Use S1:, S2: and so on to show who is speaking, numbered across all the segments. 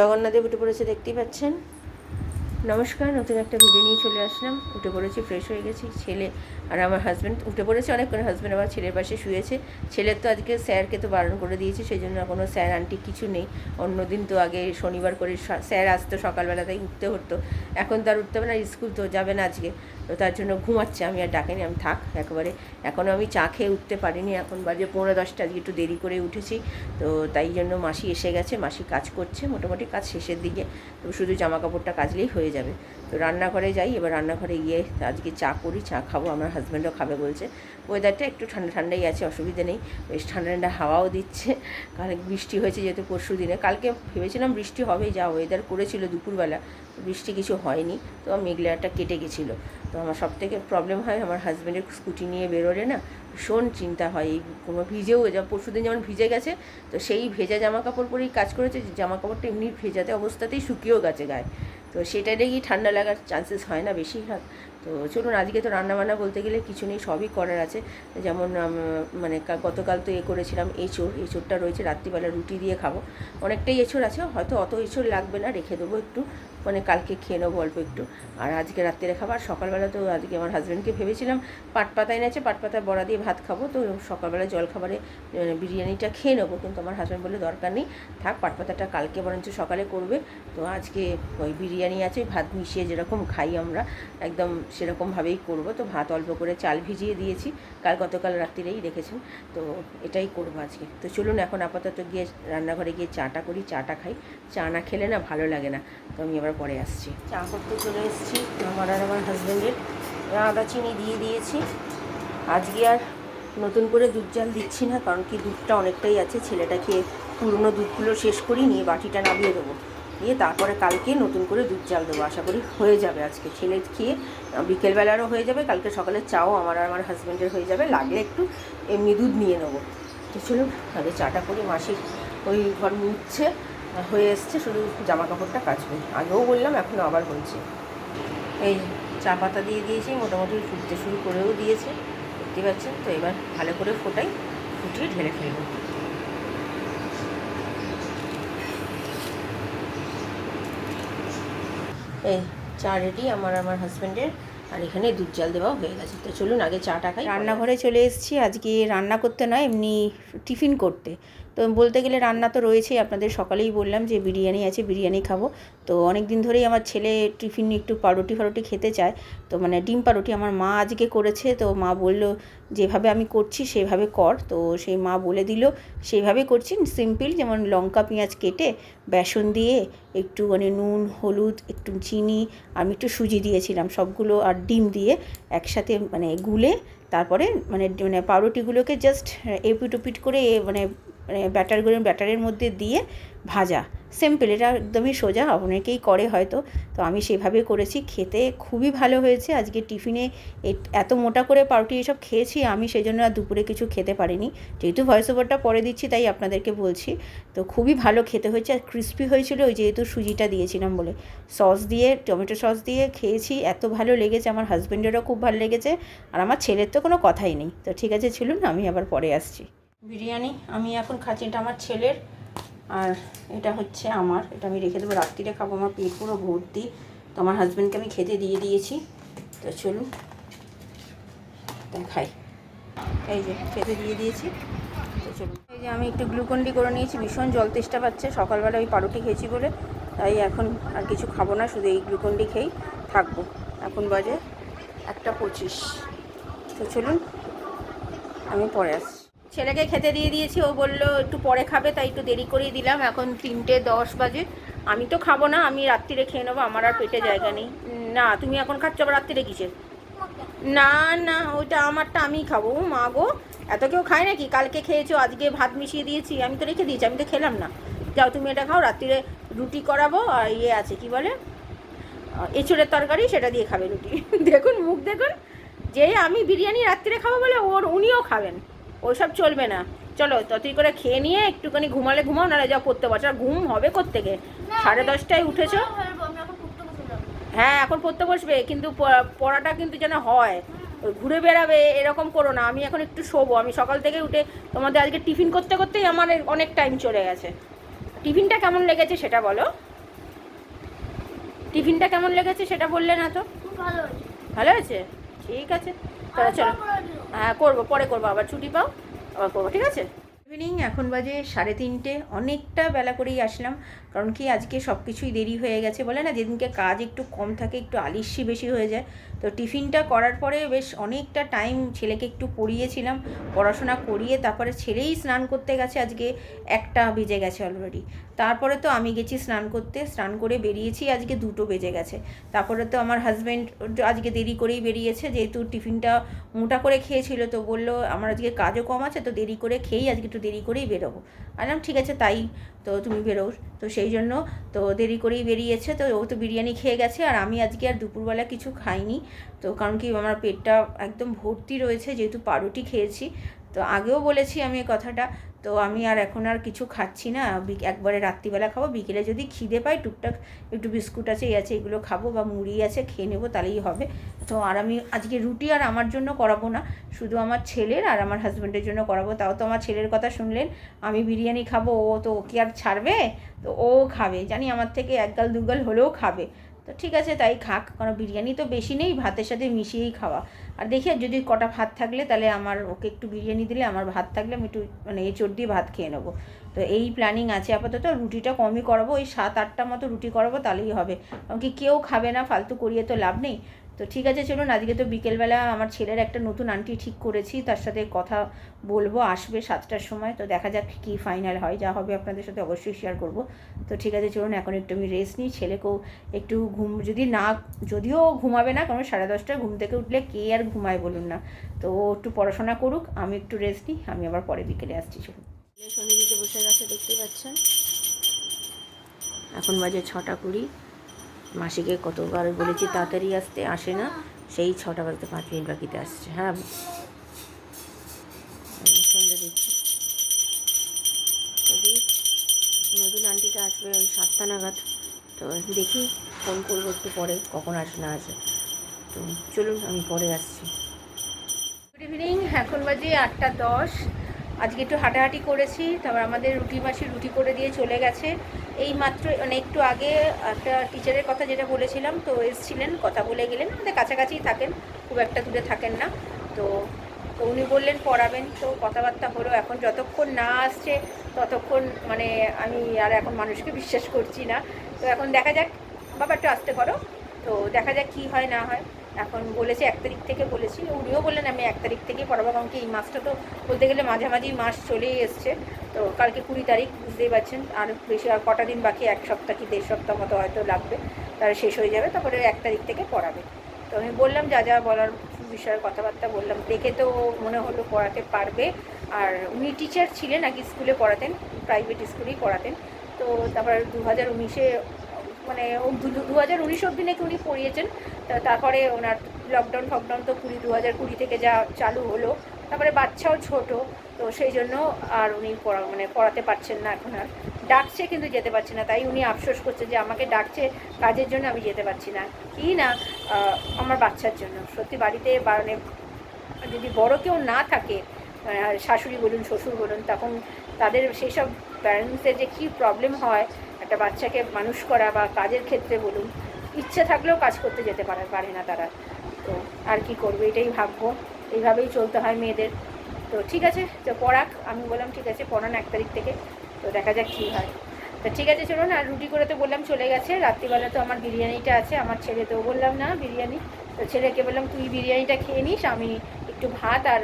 S1: জগন্নাথদেব উঠে পড়েছে, দেখতেই পাচ্ছেন। নমস্কার, নতুন একটা ভিডিও নিয়ে চলে আসলাম। উঠে পড়েছি, ফ্রেশ হয়ে গেছি। ছেলে আর আমার হাজব্যান্ড উঠে পড়েছে অনেকক্ষণ। হাজব্যান্ড আমার ছেলের পাশে শুয়েছে। ছেলের তো আজকে স্যারকে তো বারণ করে দিয়েছে, সেই জন্য কোনো স্যার আন্টি কিছু নেই। অন্যদিন তো আগে শনিবার করে স্যার আসতো সকালবেলাতেই উঠতে হতো, এখন তো আর উঠতে হবে না, স্কুল তো যাবে না আজকে, তো তার জন্য ঘুমাচ্ছে। আমি আর ডাকিনি, আমি থাক একেবারে। এখনও আমি চা খেয়ে উঠতে পারিনি, এখন বাজে 9:10, আজকে একটু দেরি করে উঠেছি। তো তাই জন্য মাসি এসে গেছে, মাসি কাজ করছে, মোটামুটি কাজ শেষের দিকে। তো শুধু জামা কাপড়টা কাচলেই হয়ে যাবে। তো রান্নাঘরে যাই, এবার রান্নাঘরে গিয়ে আজকে চা করি, চা খাবো। আমার হাজব্যান্ডও খাবে বলছে। ওয়েদারটা একটু ঠান্ডা ঠান্ডাই আছে, অসুবিধে নেই। বেশ ঠান্ডা ঠান্ডা হাওয়াও দিচ্ছে। কাল বৃষ্টি হয়েছে যেহেতু পরশু দিনে, কালকে ভেবেছিলাম বৃষ্টি হবে, যা ওয়েদার করেছিল দুপুরবেলা, বৃষ্টি কিছু হয়নি। তো মেঘলাটা কেটে গেছিলো। তো আমার সবথেকে প্রবলেম হয়, আমার হাজব্যান্ডের স্কুটি নিয়ে বেরোলে না ভীষণ চিন্তা হয়। এই কোনো ভিজেও যা পরশু দিন যেমন ভিজে গেছে, তো সেই ভেজা জামা কাপড় পরেই কাজ করেছে, জামা কাপড়টা এমনি ভেজাতে অবস্থাতেই শুকিয়েও গেছে গায়ে। তো সেটাতেই ঠান্ডা লাগার চান্সেস হয় না বেশিরভাগ। তো চলুন, আজকে তো রান্নাবান্না বলতে গেলে কিছু নেই, সবই করার আছে। যেমন মানে গতকাল তো করেছিলাম এঁচোড়টা রয়েছে, রাত্রিবেলা রুটি দিয়ে খাবো। অনেকটাই এঁচোড় আছে, হয়তো অত এঁচোড় লাগবে না, রেখে দেবো একটু, মানে কালকে খেয়ে নেবো অল্প একটু। আর আজকে রাত্রে খাবার, সকালবেলা তো আজকে আমার হাজব্যান্ডকে ভেবেছিলাম পাটপাতা এনেছে, পাটপাতা বড়া দিয়ে ভাত খাবো। তো সকালবেলা জলখাবারে বিরিয়ানিটা খেয়ে নেবো, কিন্তু আমার হাজব্যান্ড বললে দরকার নেই, থাক, পাটপাতাটা কালকে বরঞ্চ সকালে করবে। তো আজকে ওই বিরিয়ানি আছে, ভাত মিশিয়ে যেরকম খাই আমরা একদম সেরকমভাবেই করবো। তো ভাত অল্প করে চাল ভিজিয়ে দিয়েছি, গতকাল রাত্রিরেই রেখেছেন। তো এটাই করবো আজকে। তো চলুন এখন আপাতত গিয়ে রান্নাঘরে গিয়ে চাটা করি, চাটা খাই। চা না খেলে না ভালো লাগে না। তো আমি আবার পরে আসছি। চা করতে চলে এসেছি আমার আর আমার হাজব্যান্ডের। আদা চিনি দিয়ে দিয়েছি। আজকে আর নতুন করে দুধ জাল দিচ্ছি না, কারণ কি দুধটা অনেকটাই আছে। ছেলেটা খেয়ে পুরনো দুধগুলো শেষ করি নিয়ে বাটিটা নামিয়ে দেবো, দিয়ে তারপরে কালকে নতুন করে দুধ জাল দেবো। আশা করি হয়ে যাবে আজকে, ছেলে খেয়ে বিকেলবেলারও হয়ে যাবে, কালকে সকালে চাও আমার আর আমার হাজব্যান্ডের হয়ে যাবে। লাগলে একটু এমনি দুধ নিয়ে নেবো। তো চলুন আগে চাটা করি। মাসি ওই ঘর মুছছে, হয়ে এসছে, শুধু জামা কাপড়টা কাচবে। আগেও বললাম, এখনও আবার বলছি। এই চা পাতা দিয়ে দিয়েছি, মোটামুটি ফুটতে শুরু করেও দিয়েছে, দেখতে পাচ্ছেন। তো এবার ভালো করে ফোটাই, ফুটিয়ে ঢেলে ফেলবো। এই চা রেডি আমার হাজব্যান্ডের, আর এখানে দুধ জাল দেওয়াও হয়ে গেছে। তো চলুন আগে চাটা খাই। রান্নাঘরে চলে এসেছি, আজকে রান্না করতে নয়, এমনি টিফিন করতে। তো বলতে গেলে রান্না তো রয়েছেই, আপনাদের সকালেই বললাম যে বিরিয়ানি আছে, বিরিয়ানি খাবো। তো অনেক দিন ধরেই আমার ছেলে টিফিন একটু পাউরুটি খেতে চায়। তো মানে ডিম পাউরুটি আমার মা আজকে করেছে, তো মা বলল যেভাবে আমি করছি সেভাবে কর। তো সেই মা বলে দিল, সেইভাবে করছি। সিম্পল, যেমন লঙ্কা পেঁয়াজ কেটে বেসন দিয়ে একটুখানি নুন হলুদ একটু চিনি, আমি একটু সুজি দিয়েছিলাম সবগুলো, আর ডিম দিয়ে একসাথে মানে গুলে তারপরে মানে পাউরুটিগুলোকে জাস্ট এপিট ওপিট করে মানে ব্যাটারের মধ্যে দিয়ে ভাজা। সিম্পল, এটা একদমই সোজা, অনেকেই করে হয়তো। তো আমি সেভাবে করেছি, খেতে খুবই ভালো হয়েছে। আজকে টিফিনে এত মোটা করে পাউরুটি এসব খেয়েছি আমি, সেই জন্য আর দুপুরে কিছু খেতে পারিনি। যেহেতু ভয়েস ওভারটা পরে দিচ্ছি তাই আপনাদেরকে বলছি। তো খুবই ভালো খেতে হয়েছে, আর ক্রিস্পি হয়েছিল ওই যেহেতু সুজিটা দিয়েছিলাম বলে। সস দিয়ে, টমেটো সস দিয়ে খেয়েছি, এত ভালো লেগেছে। আমার হাজব্যান্ডেরও খুব ভালো লেগেছে, আর আমার ছেলের তো কোনো কথাই নেই। তো ঠিক আছে, চলুন আমি আবার পরে আসছি। বিরিয়ানি আমি এখন খাচ্ছি, এটা আমার ছেলের, আর এটা হচ্ছে আমার। এটা আমি রেখে দেবো, রাত্রিরে খাবো, আমার পেট পুরো ভর্তি। তো আমার হাজব্যান্ডকে আমি খেতে দিয়ে দিয়েছি। তো চলুন তাই খাই। এই যে খেতে দিয়ে দিয়েছি। তো চলুন, এই যে আমি একটু গ্লুকন্ডি করে নিয়েছি, ভীষণ জল তেষ্টা পাচ্ছে। সকালবেলা ওই পাউরুটি খেয়েছি বলে, তাই এখন আর কিছু খাবো না, শুধু এই গ্লুকন্ডি খেয়েই থাকবো। এখন বাজে 1:25। তো চলুন আমি পরে আসছি। ছেলেকে খেতে দিয়ে দিয়েছি, ও বললো একটু পরে খাবে, তাই একটু দেরি করেই দিলাম। এখন 3:10 বাজে। আমি তো খাবো না, আমি রাত্রিরে খেয়ে নেবো, আমার আর পেটে জায়গা নেই। না, তুমি এখন খাচ্ছ আবার রাত্রিরে কিসের? না না, ওইটা আমারটা আমিই খাবো। মা গো, এত কেউ খায় নাকি? কালকে খেয়েছো, আজকে ভাত মিশিয়ে দিয়েছি, আমি তো রেখে দিয়েছি, আমি তো খেলাম না। যাও তুমি এটা খাও, রাত্রিরে রুটি করাবো, আর ইয়ে আছে কি বলে এঁচোড়ের তরকারি, সেটা দিয়ে খাবে রুটি। দেখুন মুখ দেখুন, যে আমি বিরিয়ানি রাত্রিরে খাবো বলে উনিও খাবেন, ওইসব চলবে না। চলো ততই করে খেয়ে নিয়ে একটুখানি ঘুমালে ঘুমাও, নাহলে যাও পড়তে বসো। আর ঘুম হবে কোত্থেকে? 10:30টায় উঠেছো। হ্যাঁ এখন পড়তে বসবে, কিন্তু পড়াটা কিন্তু যেন হয়, ঘুরে বেড়াবে এরকম করো না। আমি এখন একটু শোবো, আমি সকাল থেকে উঠে তোমাদের আজকে টিফিন করতে করতেই আমার অনেক টাইম চলে গেছে। টিফিনটা কেমন লেগেছে সেটা বলো। টিফিনটা কেমন লেগেছে সেটা বললে না তো। ভালো আছে, ঠিক আছে, তাহলে চলো। হ্যাঁ করবো, পরে করবো, আবার ছুটি পাও আবার করবো, ঠিক আছে। ইভিনিং, এখন বাজে 3:30, অনেকটা বেলা করেই আসলাম। কারণ কি আজকে সব কিছুই দেরি হয়ে গেছে, বলে না যেদিনকে কাজ একটু কম থাকে একটু আলিস্যি বেশি হয়ে যায়। তো টিফিনটা করার পরে বেশ অনেকটা টাইম ছেলেকে একটু পড়িয়েছিলাম, পড়াশোনা করিয়ে তারপরে ছেলেই স্নান করতে গেছে, আজকে 1টা বেজে গেছে অলরেডি। তারপরে তো আমি গেছি স্নান করতে, স্নান করে বেরিয়েছি, আজকে 2টো বেজে গেছে। তারপরে তো আমার হাজব্যান্ড আজকে দেরি করেই বেরিয়েছে, যেহেতু টিফিনটা মোটা করে খেয়েছিল, তো বললো আমার আজকে কাজও কম আছে, তো দেরি করে খেয়েই আজকে একটু দেরি করেই বেরোবো। বললাম ঠিক আছে তাই, তো তুমি বেরো। তো সেই জন্য তো দেরি করেই বেরিয়েছে, তো ও তো বিরিয়ানি খেয়ে গেছে, আর আমি আজকে আর দুপুরবেলা কিছু খাইনি। তো কারণ কি আমার পেটটা একদম ভর্তি রয়েছে, যেহেতু পাউরুটি খেয়েছি। তো আগেও বলেছি আমি এই কথাটা। তো আমি আর এখন আর কিছু খাচ্ছি না, একবারে রাত্রিবেলা খাবো, বিকেলে যদি খিদে পাই টুকটাক একটু বিস্কুট আছে এই আছে এগুলো খাবো, বা মুড়ি আছে খেয়ে নেবো, তাহলেই হবে। তো আর আমি আজকে রুটি আর আমার জন্য করাবো না, শুধু আমার ছেলের আর আমার হাজব্যান্ডের জন্য করাবো। তাও তো আমার ছেলের কথা শুনলেন, আমি বিরিয়ানি খাবো, ও তো ওকে আর ছাড়বে, তো ও খাবে, জানি আমার থেকে এক গাল দু গাল হলেও খাবে। তো ঠিক আছে তাই খাক, কারণ বিরিয়ানি তো বেশি নেই, ভাতের সাথে মিশিয়েই খাওয়া। আর দেখি আর যদি কটা ভাত থাকলে তাহলে আমার ওকে একটু বিরিয়ানি দিলে, আমার ভাত থাকলে আমি একটু মানে এঁচোড় দিয়ে ভাত খেয়ে নেবো। তো এই প্ল্যানিং আছে আপাতত। রুটিটা কমই করাবো, ওই 7-8টা মতো রুটি করাবো, তাহলেই হবে, কারণ কি কেউ খাবে না, ফালতু করিয়ে তো লাভ নেই। তো ঠিক আছে চলুন, আজকে তো বিকেলবেলা আমার ছেলের একটা নতুন আন্টি ঠিক করেছি, তার সাথে কথা বলবো, আসবে 7টার সময়। তো দেখা যাক কী ফাইনাল হয়, যা হবে আপনাদের সাথে অবশ্যই শেয়ার করব। তো ঠিক আছে চলুন, এখন একটু আমি রেস্ট নিই, ছেলেকেও একটু যদিও ঘুমাবে না, কারণ 10:30টায় ঘুম থেকে উঠলে কে আর ঘুমায় বলুন না। তো ও একটু পড়াশোনা করুক, আমি একটু রেস্ট নিই, আমি আবার পরে বিকেলে আসছি। চলুন, সন্ধিতে বসে গেছে দেখতেই পাচ্ছেন, এখন বাজে 6টা 20। মাসিকে কতবার বলেছি তাড়াতাড়ি আসতে, আসে না, সেই 6টা বাজতে 5 মিনিট বাকিতে আসছে। হ্যাঁ সন্ধ্যে দিচ্ছি, যদি নতুন আন্টিটা আসবে ওই 7টা নাগাদ, তো দেখি ফোন করবো একটু পরে, কখন আসে না আসে। তো চলুন আমি পরে আসছি। গুড ইভিনিং, এখন বাজে 8টা 10। আজকে একটু হাঁটাহাঁটি করেছি, তারপর আমাদের মাসি রুটি করে দিয়ে চলে গেছে। এই মাত্র মানে একটু আগে একটা টিচারের কথা যেটা বলেছিলাম, তো এসেছিলেন, কথা বলে গেলেন, আমাদের কাছাকাছিই থাকেন, খুব একটা দূরে থাকেন না। তো তো উনি বললেন পড়াবেন, তো কথাবার্তা হলো। এখন যতক্ষণ না আসছে ততক্ষণ মানে আমি আর এখন মানুষকে বিশ্বাস করছি না। তো এখন দেখা যাক, বাবা একটু আসতে করো, তো দেখা যাক কী হয় না হয়। এখন বলেছে 1 তারিখ থেকে বলেছি, উনিও বললেন আমি 1 তারিখ থেকেই পড়াবো, কারণ কি এই মাসটা তো বলতে গেলে মাঝামাঝি মাস চলেই এসছে। তো কালকে 20 তারিখ, বুঝতেই পারছেন, আর বেশি আর কটা দিন বাকি, 1 সপ্তাহ কি 1.5 সপ্তাহ মতো হয়তো লাগবে, তার শেষ হয়ে যাবে, তারপরে 1 তারিখ থেকে পড়াবে। তো আমি বললাম যা যা বলার বিষয়ে কথাবার্তা বললাম, দেখে তো মনে হলো পড়াতে পারবে। আর উনি টিচার ছিলেন, আগে স্কুলে পড়াতেন, প্রাইভেট স্কুলেই পড়াতেন। তো তারপর 2019-এ মানে 2019 অবধি নাকি উনি পড়িয়েছেন। তারপরে ওনার লকডাউন ফকডাউন তো 2020 থেকে যা চালু হলো, তারপরে বাচ্চাও ছোট, তো সেই জন্য আর উনি পড়াতে পারছেন না এখন। আর ডাকছে কিন্তু যেতে পারছে না, তাই উনি আফসোস করছে যে আমাকে ডাকছে কাজের জন্য, আমি যেতে পারছি না, কি না আমার বাচ্চার জন্য। সত্যি বাড়িতে মানে যদি বড় কেউ না থাকে, শাশুড়ি বলুন শ্বশুর বলুন, তখন তাদের সেই সব প্যারেন্টসদের যে কী প্রবলেম হয় একটা বাচ্চাকে মানুষ করা, বা কাজের ক্ষেত্রে বলুন, ইচ্ছে থাকলেও কাজ করতে যেতে পারে না তারা। তো আর কি করবে, এটাই ভাগ্য, এইভাবেই চলতে হয় মেয়েদের। তো ঠিক আছে, তো পড়াক, আমি বললাম ঠিক আছে পড়ান 1 তারিখ থেকে, তো দেখা যাক কী হয়। তো ঠিক আছে চলুন, আর রুটি করে তো বললাম চলে গেছে, রাত্রিবেলা তো আমার বিরিয়ানিটা আছে, আমার ছেলেতেও বললাম না বিরিয়ানি, তো ছেলেকে বললাম তুই বিরিয়ানিটা খেয়ে নিস, আমি একটু ভাত আর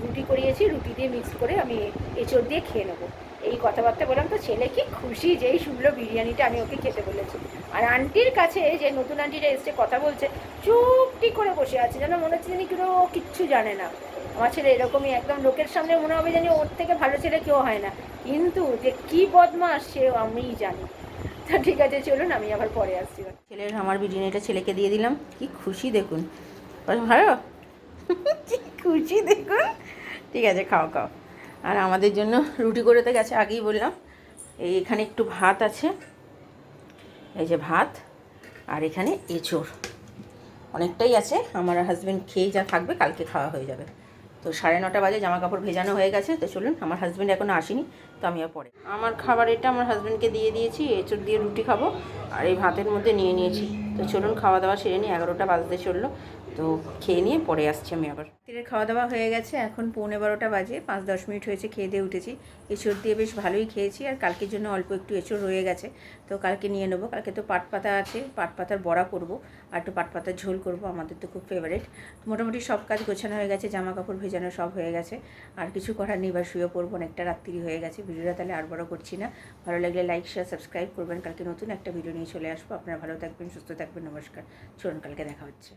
S1: রুটি করিয়েছি, রুটি দিয়ে মিক্সড করে আমি এঁচোড় দিয়ে খেয়ে নেবো, এই কথাবার্তা বললাম। তো ছেলে কি খুশি, যেই শুনলো বিরিয়ানিটা আমি ওকে খেতে বলেছি। আর আন্টির কাছে, যে নতুন আন্টিটা এসছে কথা বলছে, চুপটি করে বসে আছে, যেন মনে হচ্ছে জানি কেউ কিচ্ছু জানে না। আমার ছেলে এরকমই, একদম লোকের সামনে মনে হবে জানি ওর থেকে ভালো ছেলে কেউ হয় না, কিন্তু যে কী বদমাস সে আমিই জানি। তা ঠিক আছে চলুন, আমি আবার পরে আসছি। ছেলের আমার বিরিয়ানিটা ছেলেকে দিয়ে দিলাম, কি খুশি দেখুন, ভালো কি খুশি দেখুন। ঠিক আছে খাও খাও। আর আমাদের জন্য রুটি করতে গেছে, আগেই বললাম। এখানে একটু ভাত আছে, এই যে ভাত, আর এখানে এঁচোড় অনেকটাই আছে, আমার হাজব্যান্ড খেয়ে যা থাকবে কালকে খাওয়া হয়ে যাবে। তো তো 9:30 বাজে, জামা কাপড় ভেজানো হয়ে গেছে। তো চলুন, আমার হাজব্যান্ড এখনও আসেনি, তো আমি আর পরে আমার খাবার এটা আমার হাজব্যান্ডকে দিয়ে দিয়েছি। এঁচড় দিয়ে রুটি খাবো আর এই ভাতের মধ্যে নিয়ে নিয়েছি। তো চলুন খাওয়া দাওয়া সেরে নিই, 11টা বাজতে চললো। তো খেয়ে নিয়ে পরে আসছি আমি আবার। রাত্রের খাওয়া দাওয়া হয়ে গেছে, এখন 11:15 বাজে, 5-10 মিনিট হয়েছে খেয়ে দিয়ে উঠেছি। এঁচড় দিয়ে বেশ ভালোই খেয়েছি, আর কালকের জন্য অল্প একটু এঁচড় রয়ে গেছে, তো কালকে নিয়ে নেবো। কালকে তো পাট পাতা আছে, পাট পাতার বড়া করবো আর একটু পাট পাতার ঝোল করবো, আমাদের তো খুব ফেভারিট। মোটামুটি সব কাজ গোছানো হয়ে গেছে, জামা কাপড় ভেজানো সব হয়ে গেছে, আর কিছু করার নেই, বা শুয়ে পড়বো, অনেকটা রাত্রি হয়ে গেছে। ভিডিওটা তাহলে আর বড় করছি না, ভালো লাগলে লাইক শেয়ার সাবস্ক্রাইব করবেন। কালকে নতুন একটা ভিডিও নিয়ে চলে আসবো। আপনারা ভালো থাকবেন, সুস্থ থাকবেন, নমস্কার। চলুন কালকে দেখা হচ্ছে।